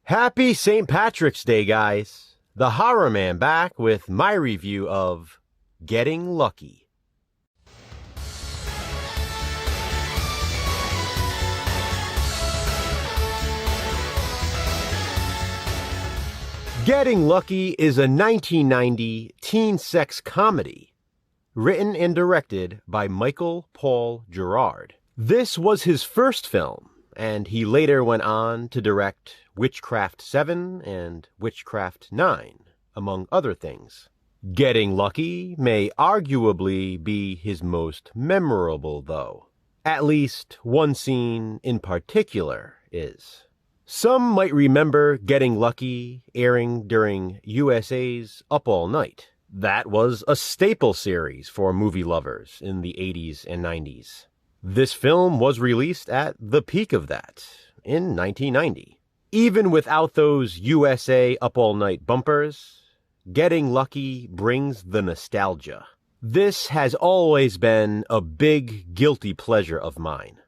Happy St. Patrick's Day, guys! The Horror Man back with my review of Getting Lucky. Getting Lucky is a 1990 teen sex comedy written and directed by Michael Paul Gerard. This was his first film, and he later went on to direct Witchcraft 7 and Witchcraft 9, among other things. Getting Lucky may arguably be his most memorable, though. At least one scene in particular is. Some might remember Getting Lucky airing during USA's Up All Night. That was a staple series for movie lovers in the 80s and 90s. This film was released at the peak of that, in 1990. Even without those USA Up All Night bumpers, Getting Lucky brings the nostalgia. This has always been a big guilty pleasure of mine.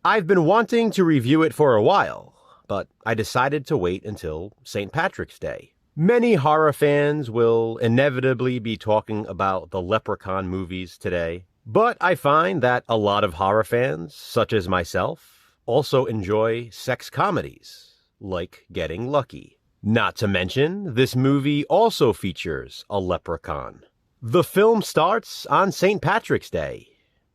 I've been wanting to review it for a while, but I decided to wait until St. Patrick's Day. Many horror fans will inevitably be talking about the Leprechaun movies today, but I find that a lot of horror fans, such as myself, also enjoy sex comedies, like Getting Lucky. Not to mention, this movie also features a leprechaun. The film starts on St. Patrick's Day,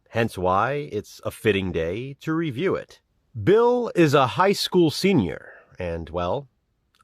hence why it's a fitting day to review it. Bill is a high school senior and, well,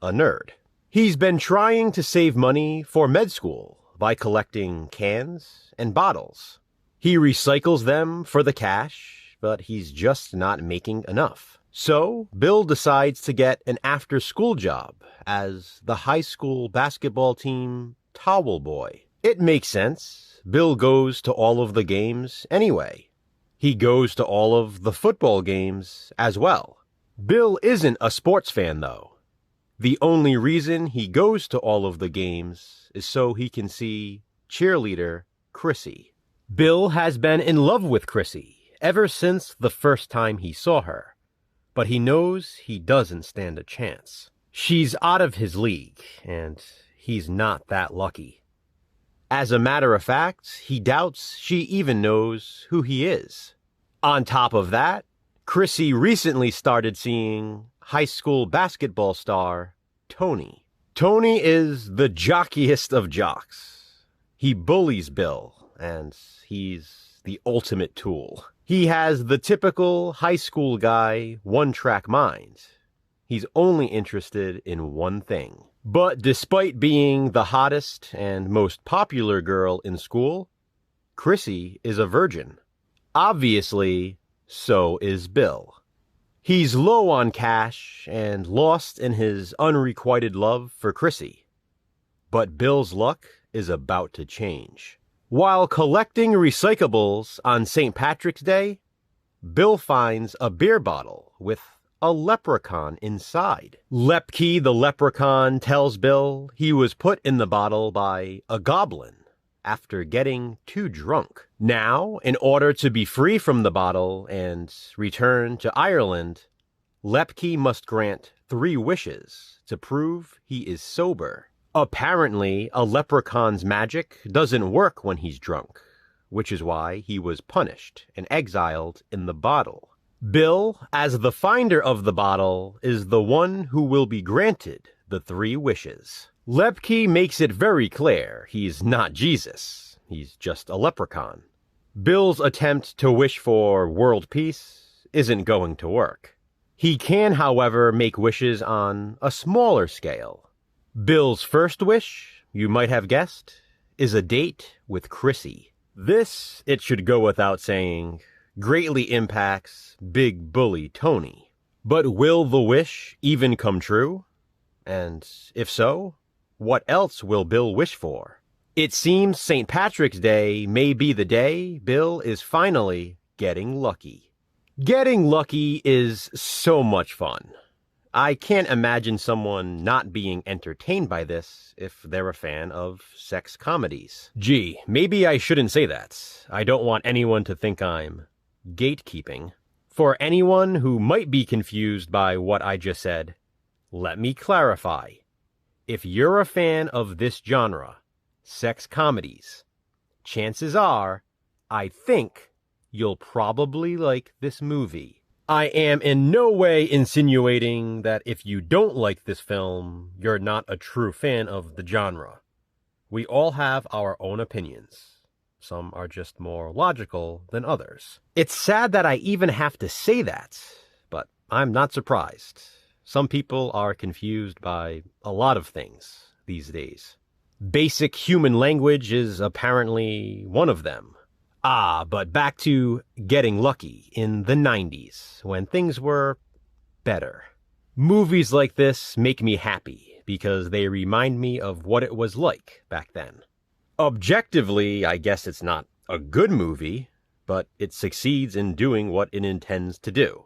a nerd. He's been trying to save money for med school by collecting cans and bottles. He recycles them for the cash, but he's just not making enough. So, Bill decides to get an after-school job as the high school basketball team towel boy. It makes sense. Bill goes to all of the games anyway. He goes to all of the football games as well. Bill isn't a sports fan, though. The only reason he goes to all of the games is so he can see cheerleader Chrissy. Bill has been in love with Chrissy ever since the first time he saw her, but he knows he doesn't stand a chance. She's out of his league, and he's not that lucky. As a matter of fact, he doubts she even knows who he is. On top of that, Chrissy recently started seeing high school basketball star Tony. Tony is the jockiest of jocks. He bullies Bill, and he's the ultimate tool. He has the typical high school guy one-track mind. He's only interested in one thing. But despite being the hottest and most popular girl in school, Chrissy is a virgin. Obviously, so is Bill. He's low on cash and lost in his unrequited love for Chrissy. But Bill's luck is about to change. While collecting recyclables on St. Patrick's Day, Bill finds a beer bottle with a leprechaun inside. Lepke the leprechaun tells Bill he was put in the bottle by a goblin after getting too drunk. Now, in order to be free from the bottle and return to Ireland, Lepke must grant 3 wishes to prove he is sober. Apparently, a leprechaun's magic doesn't work when he's drunk, which is why he was punished and exiled in the bottle. Bill, as the finder of the bottle, is the one who will be granted the 3 wishes. Lepke makes it very clear he's not Jesus. He's just a leprechaun. Bill's attempt to wish for world peace isn't going to work. He can, however, make wishes on a smaller scale. Bill's first wish, you might have guessed, is a date with Chrissy. This, it should go without saying, greatly impacts big bully Tony. But will the wish even come true? And if so, what else will Bill wish for? It seems St. Patrick's Day may be the day Bill is finally getting lucky. Getting lucky is so much fun. I can't imagine someone not being entertained by this if they're a fan of sex comedies. Gee, maybe I shouldn't say that. I don't want anyone to think I'm gatekeeping. For anyone who might be confused by what I just said, Let me clarify. If you're a fan of this genre, sex comedies, chances are, I think, you'll probably like this movie. I am in no way insinuating that if you don't like this film, you're not a true fan of the genre. We all have our own opinions. Some are just more logical than others. It's sad that I even have to say that, but I'm not surprised. Some people are confused by a lot of things these days. Basic human language is apparently one of them. But back to Getting Lucky in the 90s, when things were better. Movies like this make me happy because they remind me of what it was like back then. Objectively, I guess it's not a good movie, but it succeeds in doing what it intends to do: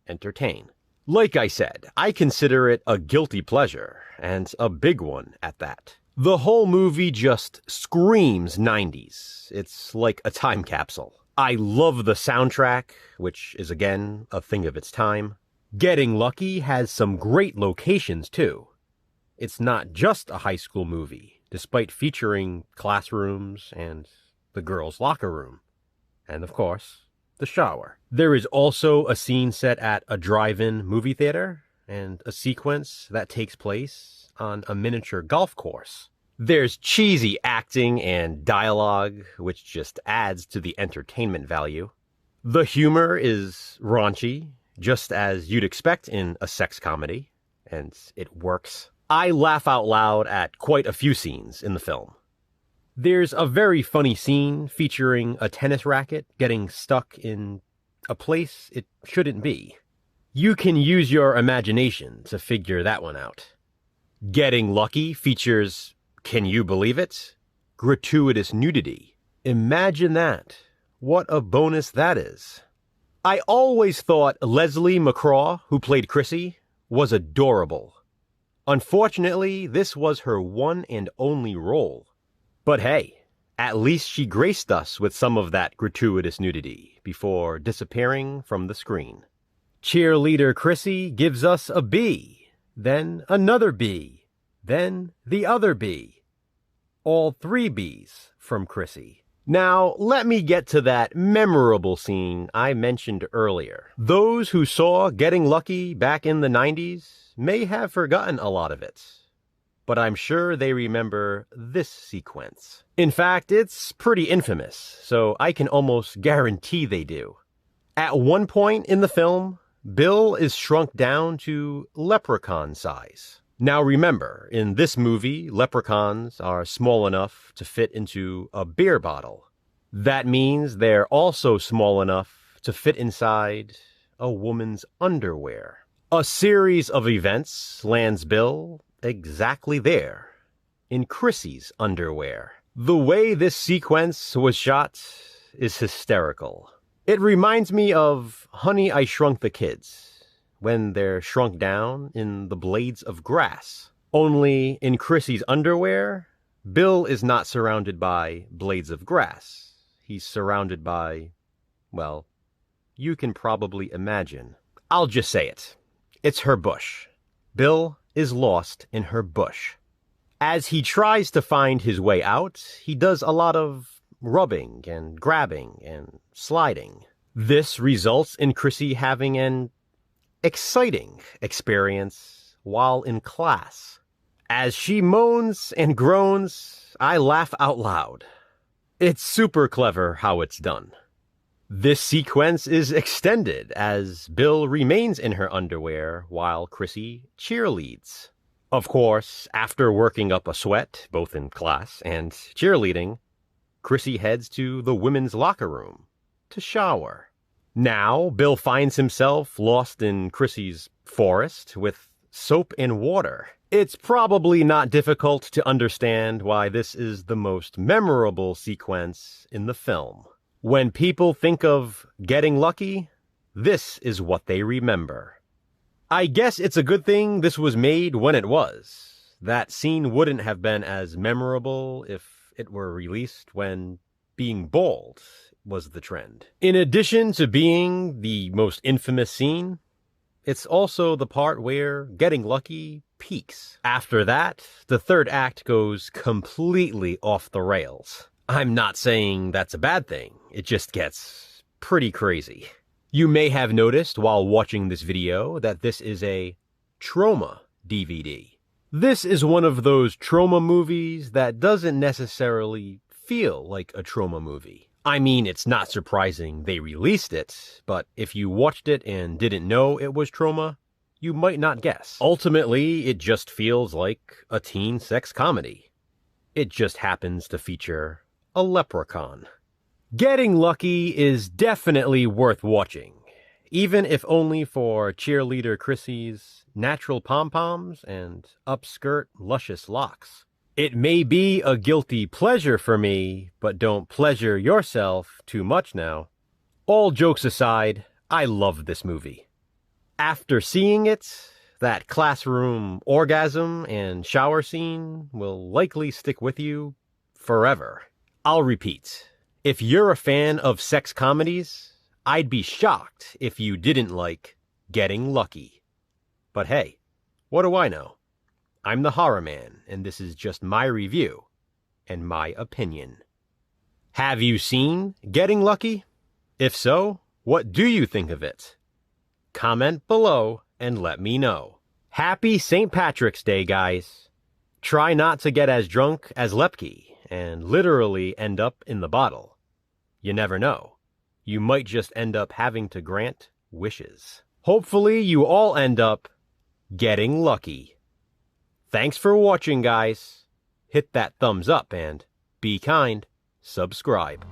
entertain. Like I said, I consider it a guilty pleasure, and a big one at that. The whole movie just screams 90s. It's like a time capsule. I love the soundtrack, which is again a thing of its time. Getting Lucky has some great locations too. It's not just a high school movie, despite featuring classrooms and the girls' locker room. And of course, the shower. There is also a scene set at a drive-in movie theater and a sequence that takes place on a miniature golf course. There's cheesy acting and dialogue, which just adds to the entertainment value. The humor is raunchy, just as you'd expect in a sex comedy, and it works. I laugh out loud at quite a few scenes in the film. There's a very funny scene featuring a tennis racket getting stuck in a place it shouldn't be. You can use your imagination to figure that one out. Getting Lucky features, can you believe it? Gratuitous nudity. Imagine that. What a bonus that is. I always thought Leslie McCraw, who played Chrissy, was adorable. Unfortunately, this was her one and only role. But hey, at least she graced us with some of that gratuitous nudity before disappearing from the screen. Cheerleader Chrissy gives us a B, then another B, then the other B. All 3 Bs from Chrissy. Now, let me get to that memorable scene I mentioned earlier. Those who saw Getting Lucky back in the 90s may have forgotten a lot of it, but I'm sure they remember this sequence. In fact, it's pretty infamous, so I can almost guarantee they do. At one point in the film, Bill is shrunk down to leprechaun size. Now remember, in this movie, leprechauns are small enough to fit into a beer bottle. That means they're also small enough to fit inside a woman's underwear. A series of events lands Bill exactly there, in Chrissy's underwear. The way this sequence was shot is hysterical. It reminds me of Honey, I Shrunk the Kids, when they're shrunk down in the blades of grass. Only in Chrissy's underwear, Bill is not surrounded by blades of grass. He's surrounded by, well, you can probably imagine. I'll just say it. It's her bush. Bill is lost in her bush. As he tries to find his way out, he does a lot of rubbing and grabbing and sliding. This results in Chrissy having an exciting experience while in class. As she moans and groans, I laugh out loud. It's super clever how it's done. This sequence is extended as Bill remains in her underwear while Chrissy cheerleads. Of course, after working up a sweat, both in class and cheerleading, Chrissy heads to the women's locker room to shower. Now, Bill finds himself lost in Chrissy's forest with soap and water. It's probably not difficult to understand why this is the most memorable sequence in the film. When people think of Getting Lucky, this is what they remember. I guess it's a good thing this was made when it was. That scene wouldn't have been as memorable if it were released when being bald was the trend. In addition to being the most infamous scene, it's also the part where Getting Lucky peaks. After that, the third act goes completely off the rails. I'm not saying that's a bad thing, it just gets pretty crazy. You may have noticed while watching this video that this is a Troma DVD. This is one of those Troma movies that doesn't necessarily feel like a Troma movie. I mean, it's not surprising they released it, but if you watched it and didn't know it was Troma, you might not guess. Ultimately, it just feels like a teen sex comedy. It just happens to feature a leprechaun. Getting Lucky is definitely worth watching, even if only for cheerleader Chrissy's natural pom-poms and upskirt luscious locks. It may be a guilty pleasure for me, but don't pleasure yourself too much now. All jokes aside, I love this movie. After seeing it, that classroom orgasm and shower scene will likely stick with you forever. I'll repeat, if you're a fan of sex comedies, I'd be shocked if you didn't like Getting Lucky. But hey, what do I know? I'm the Horror Man, and this is just my review and my opinion. Have you seen Getting Lucky? If so, what do you think of it? Comment below and let me know. Happy St. Patrick's Day, guys. Try not to get as drunk as Lepke and literally end up in the bottle. You never know. You might just end up having to grant wishes. Hopefully you all end up getting lucky. Thanks for watching, guys. Hit that thumbs up and be kind. Subscribe.